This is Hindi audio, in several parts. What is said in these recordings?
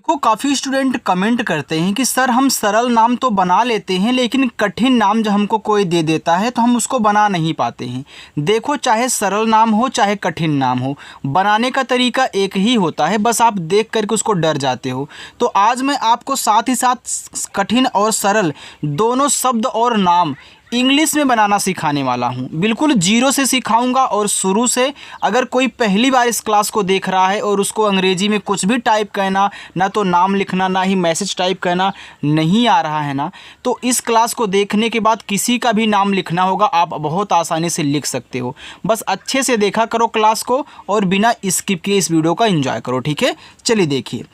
देखो काफ़ी स्टूडेंट कमेंट करते हैं कि सर हम सरल नाम तो बना लेते हैं लेकिन कठिन नाम जब हमको कोई दे देता है तो हम उसको बना नहीं पाते हैं। देखो चाहे सरल नाम हो चाहे कठिन नाम हो, बनाने का तरीका एक ही होता है, बस आप देख करके उसको डर जाते हो। तो आज मैं आपको साथ ही साथ कठिन और सरल दोनों शब्द और नाम इंग्लिश में बनाना सिखाने वाला हूँ। बिल्कुल जीरो से सिखाऊंगा और शुरू से। अगर कोई पहली बार इस क्लास को देख रहा है और उसको अंग्रेजी में कुछ भी टाइप करना, ना तो नाम लिखना ना ही मैसेज टाइप करना नहीं आ रहा है ना, तो इस क्लास को देखने के बाद किसी का भी नाम लिखना होगा, आप बहुत आसानी से लिख सकते हो। बस अच्छे से देखा करो क्लास को और बिना स्किप किए इस वीडियो का एंजॉय करो, ठीक है। चलिए देखिए,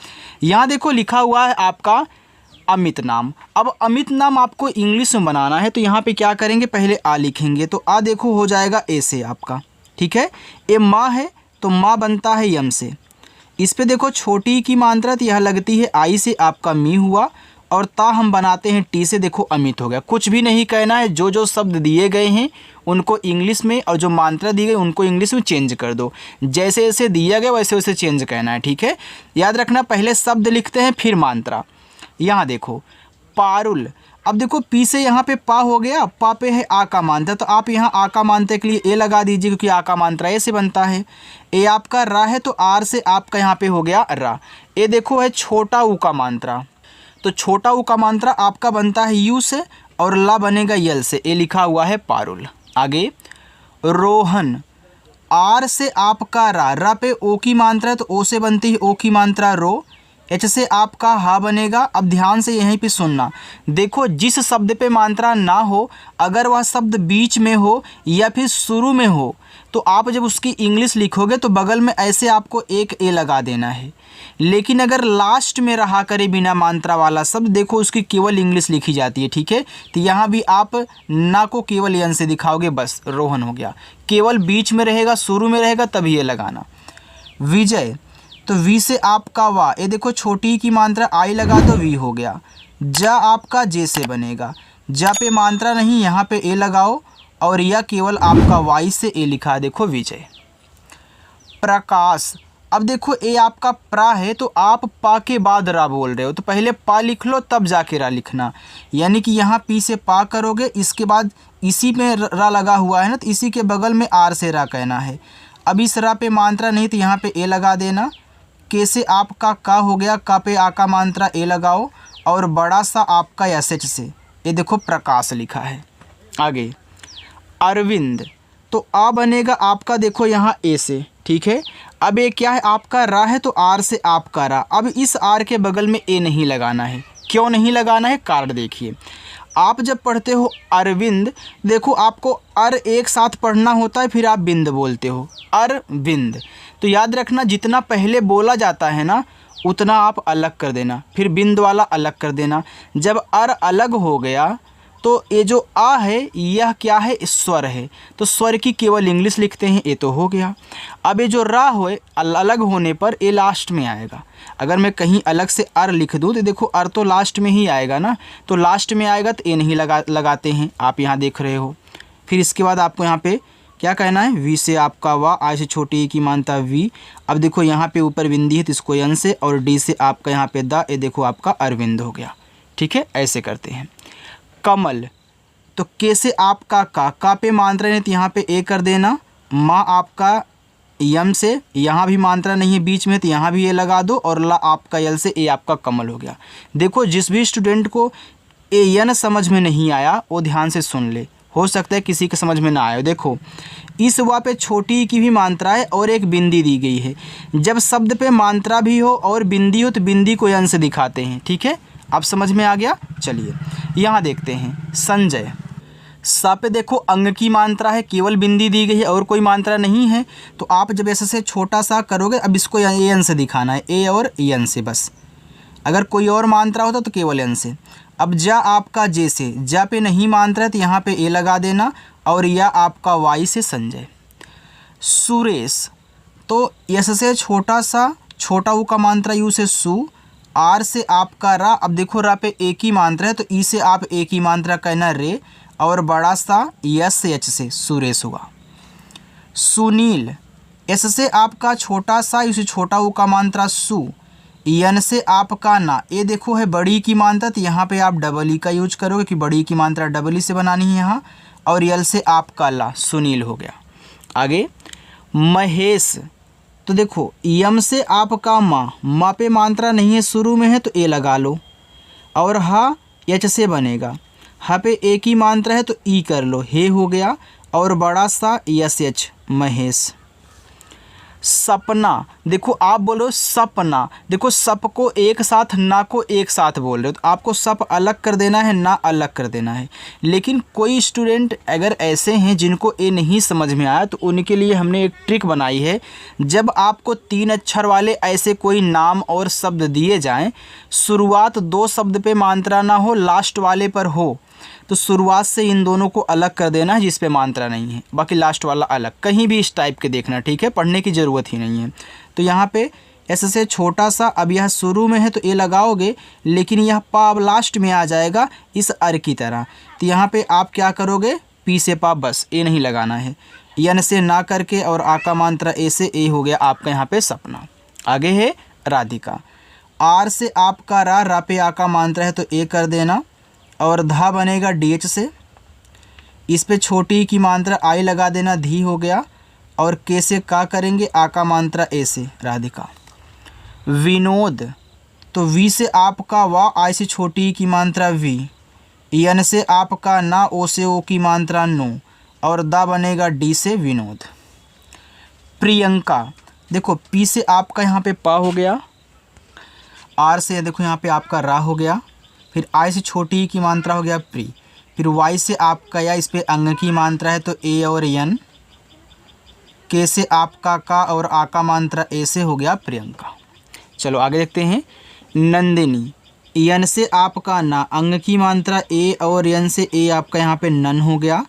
यहाँ देखो लिखा हुआ है आपका अमित नाम। अब अमित नाम आपको इंग्लिश में बनाना है तो यहाँ पे क्या करेंगे, पहले आ लिखेंगे तो आ देखो हो जाएगा ए से आपका, ठीक है। ए माँ है तो माँ बनता है यम से। इस पे देखो छोटी की मात्रा तो यह लगती है आई से, आपका मी हुआ, और ता हम बनाते हैं टी से, देखो अमित हो गया। कुछ भी नहीं कहना है, जो जो शब्द दिए गए हैं उनको इंग्लिश में और जो मात्रा दी गई उनको इंग्लिश में चेंज कर दो। जैसे जैसे दिया गया वैसे वैसे चेंज करना है, ठीक है। याद रखना पहले शब्द लिखते हैं फिर मात्रा। यहाँ देखो पारुल, अब देखो पी से यहाँ पे पा हो गया, पा पे है आ का मात्रा, तो आप यहाँ आ का मात्रा के लिए ए लगा दीजिए क्योंकि आ का मात्रा ए से बनता है। ए आपका रा है तो आर से आपका यहाँ पे हो गया रा। ए देखो है छोटा ऊ का मात्रा, तो छोटा ऊ का मात्रा आपका बनता है यू से और ला बनेगा यल से। ए लिखा हुआ है पारुल। आगे रोहन, आर से आपका रा पे ओ की मात्रा है तो ओ से बनती है ओ की मात्रा रो। एच से आपका हा बनेगा। अब ध्यान से यहीं पे सुनना, देखो जिस शब्द पे मात्रा ना हो, अगर वह शब्द बीच में हो या फिर शुरू में हो तो आप जब उसकी इंग्लिश लिखोगे तो बगल में ऐसे आपको एक ए लगा देना है। लेकिन अगर लास्ट में रहा करे बिना मात्रा वाला शब्द, देखो उसकी केवल इंग्लिश लिखी जाती है, ठीक है। तो यहाँ भी आप ना को केवल यन से दिखाओगे, बस रोहन हो गया। केवल बीच में रहेगा शुरू में रहेगा तभी ये लगाना। विजय, तो वी से आपका वाह, ये देखो छोटी की मात्रा आई लगा तो वी हो गया। जा आपका जे से बनेगा, जा पे मात्रा नहीं यहाँ पे ए लगाओ और यह केवल आपका वाई से ए लिखा है, देखो विजय। प्रकाश, अब देखो ए आपका प्रा है तो आप पा के बाद रा बोल रहे हो तो पहले पा लिख लो तब जाके रा लिखना, यानी कि यहाँ पी से पा करोगे, इसके बाद इसी में रा लगा हुआ है ना तो इसी के बगल में आर से रा कहना है। अब इस रा पे मात्रा नहीं तो यहाँ पे ए लगा देना। के से आपका का हो गया, का पे आ का मात्रा ए लगाओ और बड़ा सा आपका एस एच से, ये देखो प्रकाश लिखा है। आगे अरविंद, तो आ बनेगा आपका देखो यहाँ ए से, ठीक है। अब ये क्या है आपका रा है तो आर से आपका रा। अब इस आर के बगल में ए नहीं लगाना है। क्यों नहीं लगाना है, कारण देखिए। आप जब पढ़ते हो अरविंद, देखो आपको अर एक साथ पढ़ना होता है फिर आप बिंद बोलते हो, अरविंद। तो याद रखना जितना पहले बोला जाता है ना उतना आप अलग कर देना, फिर बिंद वाला अलग कर देना। जब अर अलग हो गया तो ये जो आ है यह क्या है, स्वर है, तो स्वर की केवल इंग्लिश लिखते हैं, ये तो हो गया। अब ये जो रा हो अलग होने पर ये लास्ट में आएगा। अगर मैं कहीं अलग से अर लिख दूँ तो देखो अर तो लास्ट में ही आएगा ना, तो लास्ट में आएगा तो ये नहीं लगाते हैं, आप यहाँ देख रहे हो। फिर इसके बाद आपको यहाँ पे क्या कहना है, वी से आपका वाह, आई से छोटी की मानता वी। अब देखो यहाँ पे ऊपर बिंदी है तो इसको यन से, और डी से आपका यहाँ पे दा, ये देखो आपका अरविंद हो गया, ठीक है। ऐसे करते हैं। कमल, तो के से आपका का पे मात्रा नहीं तो यहाँ पे ए कर देना। माँ आपका यम से, यहाँ भी मात्रा नहीं है बीच में तो यहाँ भी ए लगा दो, और ला आपका यल से, ए आपका कमल हो गया। देखो जिस भी स्टूडेंट को ए यन समझ में नहीं आया वो ध्यान से सुन ले, हो सकता है किसी के समझ में ना आए। देखो इस वा पे छोटी की भी मात्रा है और एक बिंदी दी गई है। जब शब्द पे मात्रा भी हो और बिंदी हो तो बिंदी को यन से दिखाते हैं, ठीक है। अब समझ में आ गया। चलिए यहाँ देखते हैं। संजय, सा पे देखो अंग की मात्रा है, केवल बिंदी दी गई है और कोई मात्रा नहीं है, तो आप जब ऐसे से छोटा सा करोगे, अब इसको एन से दिखाना है, ए और एन से बस। अगर कोई और मात्रा होता तो केवल एन से। अब जा आपका जे से, जा पे नहीं मात्रा है तो यहाँ पे ए लगा देना, और या आपका वाई से संजय। सुरेश, तो यस से छोटा सा, छोटा ऊ का मात्रा यू से सु, आर से आपका रा। अब देखो रा पे एक ही मात्रा है तो ई से आप एक ही मात्रा कहना रे, और बड़ा सा यस से एच से सुरेश हुआ। सुनील, एस से आपका छोटा सा, इसे छोटा ऊ का मात्रा सु, यन से आपका ना, ये देखो है बड़ी की मात्रा, तो यहाँ पे आप डबल ई का यूज करोगे कि बड़ी की मात्रा डबल ई से बनानी है यहाँ। और यल से आपका ला, सुनील हो गया। आगे महेश, तो देखो यम से आपका माँ पे मात्रा नहीं है, शुरू में है तो ए लगा लो। और हा एच से बनेगा, हा पे ए की मात्रा है तो ई कर लो, हे हो गया। और बड़ा सा यस एच, महेश। सपना, देखो आप बोलो सपना, देखो सप को एक साथ, ना को एक साथ बोल रहे हो, तो आपको सप अलग कर देना है, ना अलग कर देना है। लेकिन कोई स्टूडेंट अगर ऐसे हैं जिनको ये नहीं समझ में आया, तो उनके लिए हमने एक ट्रिक बनाई है। जब आपको 3 अक्षर वाले ऐसे कोई नाम और शब्द दिए जाएं, शुरुआत 2 शब्द पे मात्रा ना हो, लास्ट वाले पर हो, तो शुरुआत से इन दोनों को अलग कर देना है जिस पे मात्रा नहीं है, बाकी लास्ट वाला अलग। कहीं भी इस टाइप के देखना, ठीक है, पढ़ने की ज़रूरत ही नहीं है। तो यहाँ पे ऐसे से छोटा सा, अब यह शुरू में है तो ए लगाओगे, लेकिन यह पा अब लास्ट में आ जाएगा इस अर की तरह। तो यहाँ पे आप क्या करोगे, पी से पा, बस ए नहीं लगाना है। यन से ना करके और आ का मात्रा ए से, ए हो गया आपका यहाँ पे सपना। आगे है राधिका। आर से आपका रा पे आ का मात्रा है तो ए कर देना। और धा बनेगा डी एच से, इस पे छोटी की मात्रा आई लगा देना, धी हो गया। और के से का करेंगे, आ का मात्रा ए से, राधिका। विनोद, तो वी से आपका वा, आई से छोटी की मात्रा वी। यन से आपका ना, ओ से ओ की मात्रा नो। और दा बनेगा डी से, विनोद। प्रियंका, देखो पी से आपका यहाँ पे पा हो गया, आर से देखो यहाँ पे आपका रा हो गया, फिर आई से छोटी की मात्रा हो गया प्री, फिर वाई से आपका या, इस पे अंग की मात्रा है तो ए और यन। के से आपका का और आ का मात्रा ए से, हो गया प्रियंका। चलो आगे देखते हैं। नंदिनी, यन से आपका ना, अंग की मात्रा ए और यन से ए आपका यहाँ पे नन हो गया।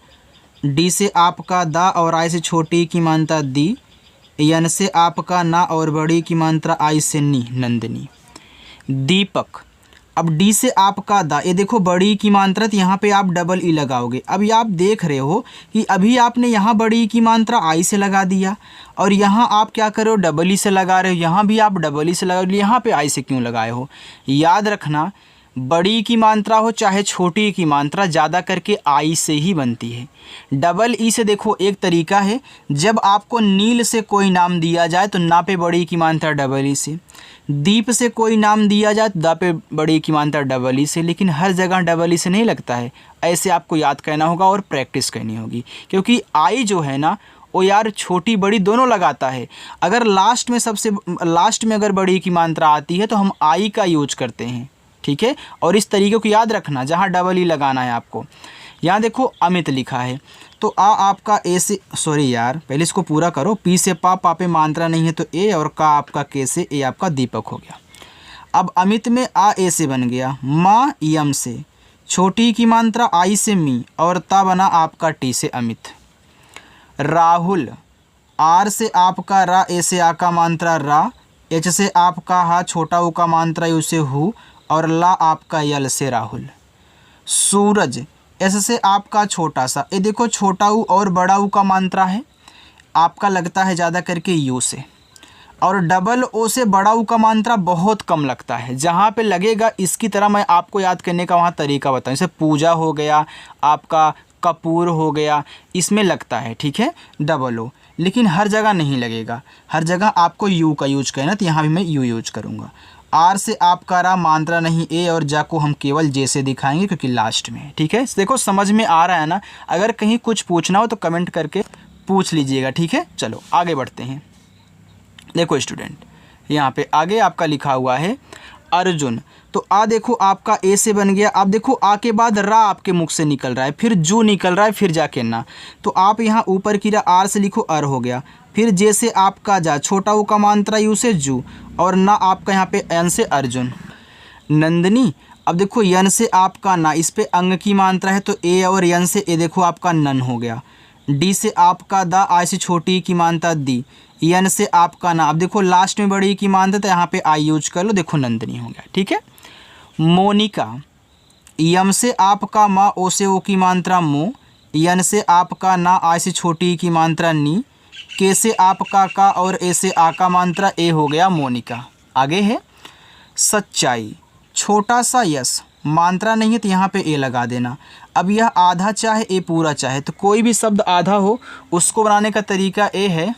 डी से आपका दा और आई से छोटी की मात्रा दी। यन से आपका ना और बड़ी की मात्रा आई से नी, नंदिनी। दीपक, अब डी से आपका दा, ये देखो बड़ी की मात्रा, तो यहाँ पे आप डबल ई लगाओगे। अभी आप देख रहे हो कि अभी आपने यहाँ बड़ी की मात्रा आई से लगा दिया, और यहाँ आप क्या कर रहे हो, डबल ई से लगा रहे हो। यहाँ भी आप डबल ई से लगा रहे हो, यहाँ पे आई से क्यों लगाए हो। याद रखना, बड़ी की मात्रा हो चाहे छोटी की मात्रा, ज़्यादा करके आई से ही बनती है। डबल ई से देखो एक तरीका है, जब आपको नील से कोई नाम दिया जाए तो ना पे बड़ी की मात्रा डबल ई से, दीप से कोई नाम दिया जाए तो दा पे बड़ी की मात्रा डबल ई से, लेकिन हर जगह डबल ई से नहीं लगता है। ऐसे आपको याद करना होगा और प्रैक्टिस करनी होगी, क्योंकि आई जो है ना, वो यार छोटी बड़ी दोनों लगाता है। अगर लास्ट में सबसे लास्ट में अगर बड़ी की मात्रा आती है तो हम आई का यूज करते हैं, ठीक है। और इस तरीके को याद रखना, जहाँ डबल ई लगाना है आपको। यहाँ देखो अमित लिखा है, तो आ आपका ए से, सॉरी यार पहले इसको पूरा करो। पी से पा, पा पे मात्रा नहीं है तो ए, और का आपका के से, ए आपका दीपक हो गया। अब अमित में आ ए से बन गया, माँ यम से, छोटी की मात्रा आई से मी, और ता बना आपका टी से, अमित। राहुल, आर से आपका रा, ए से आ का मात्रा रा, एच से आपका हा, छोटा ऊ का मात्रा यू से हु, और ला आपका यल से, राहुल। सूरज, एस से आपका छोटा सा, ये देखो छोटा ऊ और बड़ा ऊ का मात्रा है, आपका लगता है ज़्यादा करके यू से। और डबल ओ से बड़ा ऊ का मात्रा बहुत कम लगता है। जहाँ पे लगेगा इसकी तरह मैं आपको याद करने का वहाँ तरीका बताऊँ। जैसे पूजा हो गया, आपका कपूर हो गया, इसमें लगता है, ठीक है, डबल ओ, लेकिन हर जगह नहीं लगेगा। हर जगह आपको यू का यूज करना, तो यहाँ भी मैं यू यूज करूँगा। आर से आपका रा, मात्रा नहीं ए, और जा को हम केवल जे से दिखाएंगे क्योंकि लास्ट में है, ठीक है। देखो समझ में आ रहा है ना। अगर कहीं कुछ पूछना हो तो कमेंट करके पूछ लीजिएगा, ठीक है। चलो आगे बढ़ते हैं। देखो स्टूडेंट, यहाँ पे आगे आपका लिखा हुआ है अर्जुन, तो आ देखो आपका ए से बन गया। अब देखो आ के बाद रा आपके मुख से निकल रहा है, फिर जू निकल रहा है, फिर जाके ना, तो आप यहाँ ऊपर की रा आर से लिखो, अर हो गया। फिर जे से आपका जा, छोटा ऊ का मात्रा यू से जू, और ना आपका यहाँ पे एन से अर्जुन। नंदिनी, अब देखो यन से आपका ना, इस पे अंग की मात्रा है तो ए, और यन से ए देखो आपका नन हो गया। डी से आपका दा, आई से छोटी की मात्रा दी, यन से आपका ना, अब देखो लास्ट में बड़ी की मात्रा तो यहाँ पे आई यूज कर लो, देखो नंदिनी हो गया, ठीक है। मोनिका, यम से आपका माँ, ओ से ओ की मात्रा मो, यन से आपका ना, आई से छोटी की मात्रा नी, के से आपका का, और ए से आ का मात्रा ए, हो गया मोनिका। आगे है सच्चाई, छोटा सा यस, मात्रा नहीं है तो यहाँ पे ए लगा देना। अब यह आधा चाहे ए पूरा चाहे, तो कोई भी शब्द आधा हो उसको बनाने का तरीका ए है।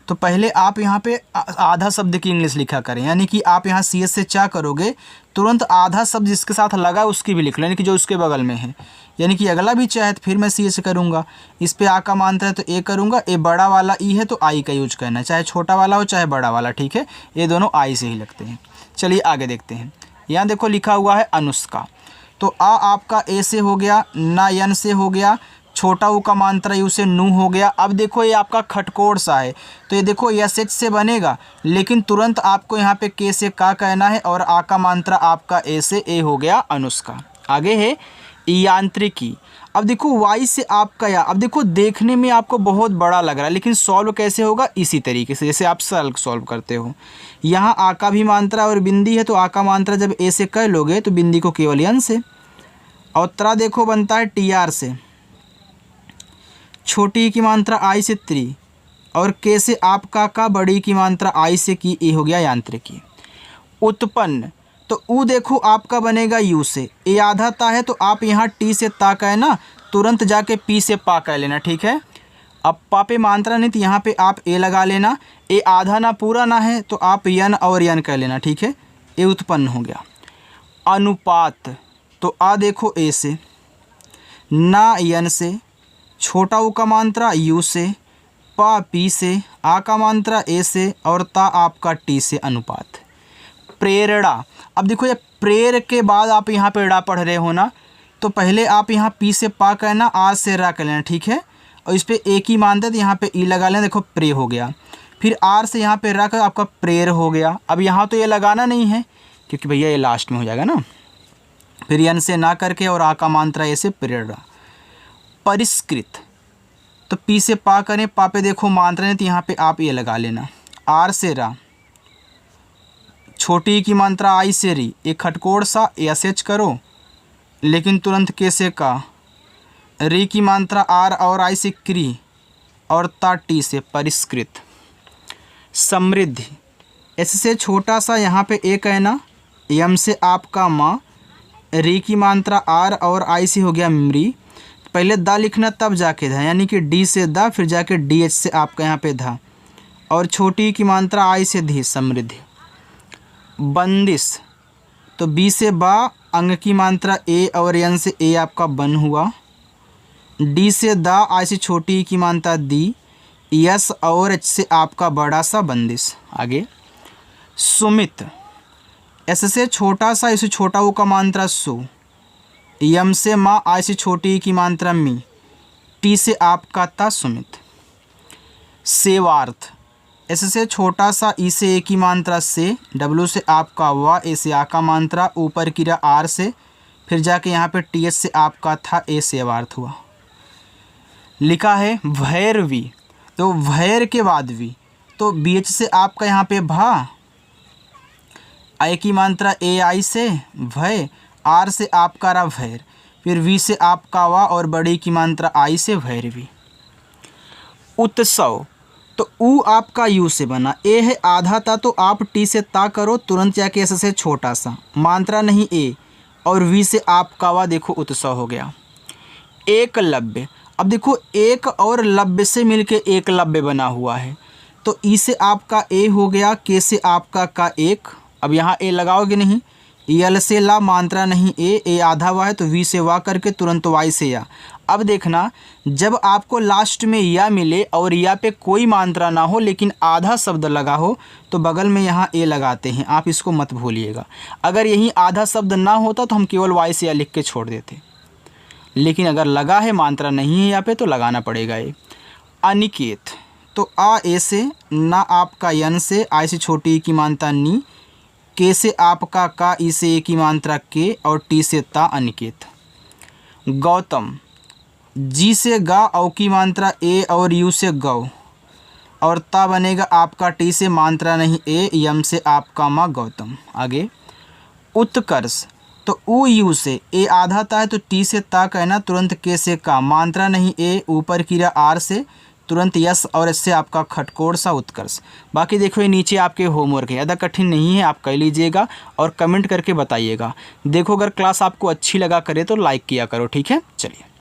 तो पहले आप यहाँ पे आधा शब्द की इंग्लिश लिखा करें, यानी कि आप यहाँ सी एस से चा करोगे, तुरंत आधा शब्द जिसके साथ लगा उसकी भी लिख लो, यानी कि जो उसके बगल में है। यानी कि अगला भी चाहे तो फिर मैं सी एस से करूँगा। इस पे आ का मात्रा है तो ए करूँगा, ए बड़ा वाला ई है तो आई का यूज करना है, चाहे छोटा वाला हो चाहे बड़ा वाला, ठीक है। ये दोनों आई से ही लगते हैं। चलिए आगे देखते हैं। यहाँ देखो लिखा हुआ है अनुष्का, तो आ आपका ए से हो गया, ना यन से हो गया, छोटा ऊ का मात्रा यू से नू हो गया। अब देखो ये आपका खटकोड़ सा है, तो ये देखो यस एच से बनेगा, लेकिन तुरंत आपको यहाँ पे के से का कहना है और आ का मात्रा आपका ए से ए हो गया अनुष्का। आगे है यांत्रिकी। अब देखो वाई से आपका या, अब देखो देखने में आपको बहुत बड़ा लग रहा है, लेकिन सॉल्व कैसे होगा, इसी तरीके से जैसे आप सॉल्व करते हो। यहाँ आ का भी मात्रा और बिंदी है, तो आ का मात्रा जब ए से कह लोगे तो बिंदी को केवल यन से। और त्रा देखो बनता है टी आर से, छोटी की मात्रा आई से त्री, और के से आपका का, बड़ी की मात्रा आई से की, ए हो गया यांत्रिकी। उत्पन्न, तो ऊ देखो आपका बनेगा यू से, ए आधा ता है तो आप यहाँ टी से ता का है ना, तुरंत जाके पी से पा कह लेना, ठीक है। अब पा पे मात्रा नहीं तो यहाँ पे आप ए लगा लेना, ए आधा ना पूरा ना है तो आप यन और यन कह लेना, ठीक है। ए उत्पन्न हो गया। अनुपात, तो आ देखो ए से, ना यन से, छोटा ऊ का मात्रा यू से, पा पी से, आ का मात्रा ए से, और ता आपका टी से। अनुपात। प्रेरणा, अब देखो ये प्रेर के बाद आप यहाँ पे ड़ा पढ़ रहे हो ना, तो पहले आप यहाँ पी से पा कहना, आ से रा कर लेना, ठीक है। और इस पे एक ही मानते तो यहाँ पे ई लगा लेना, देखो प्रे हो गया। फिर आर से यहाँ पे रा कर आपका प्रेर हो गया। अब यहाँ तो ये लगाना नहीं है क्योंकि भैया ये लास्ट में हो जाएगा ना। फिर यन से ना करके और आ का मात्रा ए से प्रेरणा। परिष्कृत, तो पी से पा करें, पा पे देखो मात्रा नहीं तो यहाँ पे आप ये लगा लेना। आर से रा, छोटी की मात्रा आई से री, एक खटकोड़ सा एस एच करो, लेकिन तुरंत के से का, री की मात्रा आर और आई से क्री, और ता टी से। परिष्कृत। समृद्धि, एस से छोटा सा यहाँ पे एक है ना, यम से आपका माँ, री की मात्रा आर और आई से हो गया मृ, पहले दा लिखना तब जाके धा, यानी कि डी से दा, फिर जाके डी एच से आपका यहाँ पे धा, और छोटी की मात्रा आई से धी। समृद्धि। बंदिश, तो बी से बा, अंग की मात्रा ए और यन से ए आपका बन हुआ, डी से दा, आई से छोटी की मात्रा दी, यस और एच से आपका बड़ा सा बंदिश। आगे सुमित, एस से छोटा सा, इसे छोटा वो का मात्रा सु, यम से माँ, आई से छोटी की मात्रा मी, टी से आपका ता सुमित। सेवार्थ, एस से छोटा सा, ई से ए की मात्रा से, डब्ल्यू से आपका वा, ए से आ का मात्रा, ऊपर की रा आर से, फिर जाके यहाँ पे टी एच से आपका था ए सेवार्थ हुआ। लिखा है भैरवी, तो भैर के बाद वी, तो बी एच से आपका यहाँ पे भा, आई की मात्रा ए आई से भय, आर से आपका रा भैर, फिर वी से आपका वा, और बड़ी की मात्रा आई से भैरवी। उत्सव, तो ऊ आपका यू से बना, ए है आधा ता तो आप टी से ता करो, तुरंत जाके एस से छोटा सा, मात्रा नहीं ए, और वी से आपका वा, देखो उत्सव हो गया। एकलव्य, अब देखो एक और लव्य से मिलके एकलव्य बना हुआ है, तो ई से आपका ए हो गया, के से आपका का एक, अब यहाँ ए लगाओगे नहीं, यल से ला, मात्रा नहीं ए आधा वा है तो वी से वा करके तुरंत वाई से या। अब देखना, जब आपको लास्ट में या मिले और या पे कोई मात्रा ना हो लेकिन आधा शब्द लगा हो, तो बगल में यहाँ ए लगाते हैं, आप इसको मत भूलिएगा। अगर यही आधा शब्द ना होता तो हम केवल वाई से या लिख के छोड़ देते, लेकिन अगर लगा है, मात्रा नहीं है यहाँ पे, तो लगाना पड़ेगा ये। अनिकेत, तो आ ए से, ना आपका यन से, आई से छोटी की मात्रा नी, के से आपका का, ई से ए की मात्रा के, और टी से ता। अनिकेत। गौतम, जी से गा, औ की मात्रा ए, और यू से गौ, और ता बनेगा आपका टी से, मात्रा नहीं ए, यम से आपका माँ गौतम। आगे उत्कर्ष, तो ऊ यू से, ए आधा ता है तो टी से ता कहना, तुरंत के से का, मात्रा नहीं ए, ऊपर की रा आर से, तुरंत यस और इससे आपका खटकोड़ सा उत्कर्ष। बाकी देखो ये नीचे आपके होमवर्क है, ज़्यादा कठिन नहीं है, आप कर लीजिएगा और कमेंट करके बताइएगा। देखो अगर क्लास आपको अच्छी लगा करे तो लाइक किया करो, ठीक है। चलिए।